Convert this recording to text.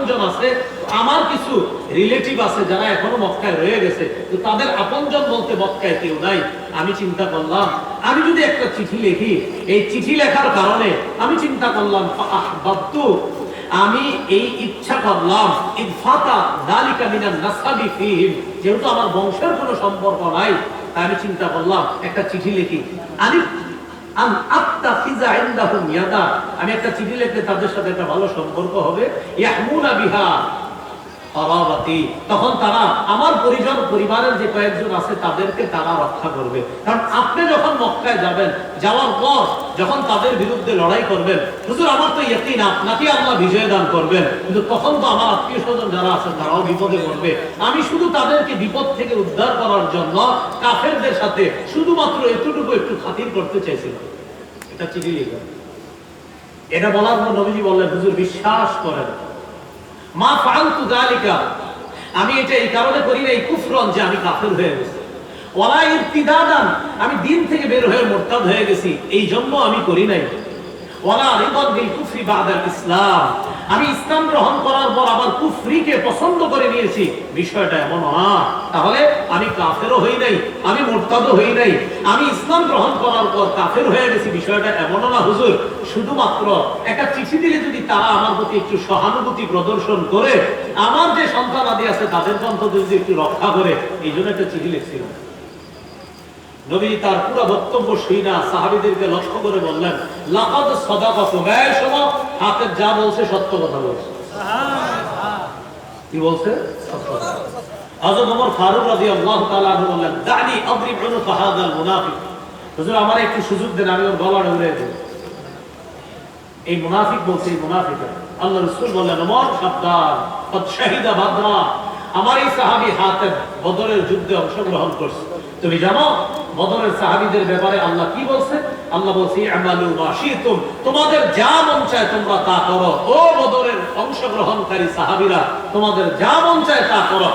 আপনজন আছে, আমার কিছু রিলেটিভ আছে যারা এখনো মক্কায় রয়ে গেছে, তো তাদের আপনজন বলতে মক্কায় কেউ নাই। আমি চিন্তা করলাম আমি যদি একটা চিঠি লিখি, এই চিঠি লেখার কারণে আমি চিন্তা করলাম আহবাবতু, আমি এই ইচ্ছা করলাম ইফাতা যালিকা মিনান নাসাবি ফিহিম, যেহেতু আমার বংশের কোনো সম্পর্ক নাই, তাই আমি চিন্তা করলাম একটা চিঠি লিখি। আমি আমি একটা চিঠি লিখলে তাদের সাথে একটা ভালো সম্পর্ক হবে। ইয়াহমুনা বিহা আরাবাতি, তখন তারা আমার পরিজন পরিবারের যে কয়েকজন আছে তাদেরকে তারা রক্ষা করবে। কারণ আপনি যখন মক্কায় যাবেন, যাওয়ার পর যখন তাদের বিরুদ্ধে লড়াই করবেন, হুজুর আমার তো ইয়াকিন আপনাকে আল্লাহ বিজয় দান করবেন, কিন্তু তখন তো আমার আত্মীয় স্বজন যারা আছেন তারাও বিপদে পড়বে। আমি শুধু তাদেরকে বিপদ থেকে উদ্ধার করার জন্য কাফেরদের সাথে শুধুমাত্র এতটুকু একটু খাতির করতে চাইছিলাম। এটা চিঠি লিখা। এটা বলার পর নবীজি বললেন, হুজুর বিশ্বাস করেন, মা ফাআলতু যালিকা, আমি এটা এই কারণে করি না, এই কুফরন যে আমি কাফের হয়ে গেছি, ওয়ালা ইরতিদাদান, আমি দিন থেকে বের হয়ে মুরতাদ হয়ে গেছি, এই জন্য আমি করি নাই, ওয়ালা রিদান বিল কুফরি বাদাল ইসলাম, আমি ইসলাম গ্রহণ করার পর আবার কুফরিকে পছন্দ করে নিয়েছি, বিষয়টা এমন না। তাহলে আমি কাফেরও হই নাই, আমি মুরতাদও হই নাই, আমি ইসলাম গ্রহণ করার পর কাফের হয়ে গেছি, বিষয়টা এমন না হুজুর। শুধুমাত্র একটা চিঠি দিলে যদি তারা আমার প্রতি একটু সহানুভূতি প্রদর্শন করে, আমার যে সন্তান আদি আছে তাদের অন্তত যদি একটু রক্ষা করে, এই জন্য একটা চিঠি লিখছিলাম। নবী তার পুরো বক্তব্য শুনা সাহাবীদেরকে লক্ষ্য করে বললেন, লাকাদ সাদাকাতু, এই শোনো, হাফেজ যা বলছে সত্য কথা বলছে। কি বলছে? সত্য কথা। হযরত ওমর ফারুক রাদিয়াল্লাহু তাআলা আনহু বললেন, দানি আদরিব উনুকা হাযাল মুনাফিক, হুজুর আমার একটু সুযোগ দেন, আমি ওর গলাটা উড়িয়ে দেব। এই মুনাফিক বলছে, এই মুনাফিক। আল্লাহ রাসূল বললেন, ওমর সাবধান, কদ শাহিদা বাদরা, আমার এই সাহাবী হাতেব বদরের যুদ্ধে অংশগ্রহণ করছে। তুমি জানো বদরের সাহাবীদের ব্যাপারে আল্লাহ কি বলছে? আল্লাহ বলছে, আমালু মা শিতুম, তোমাদের যা মন চায় তোমরা তা করো। ও বদরের অংশগ্রহণকারী সাহাবীরা, তোমাদের যা মন চায় তা করো।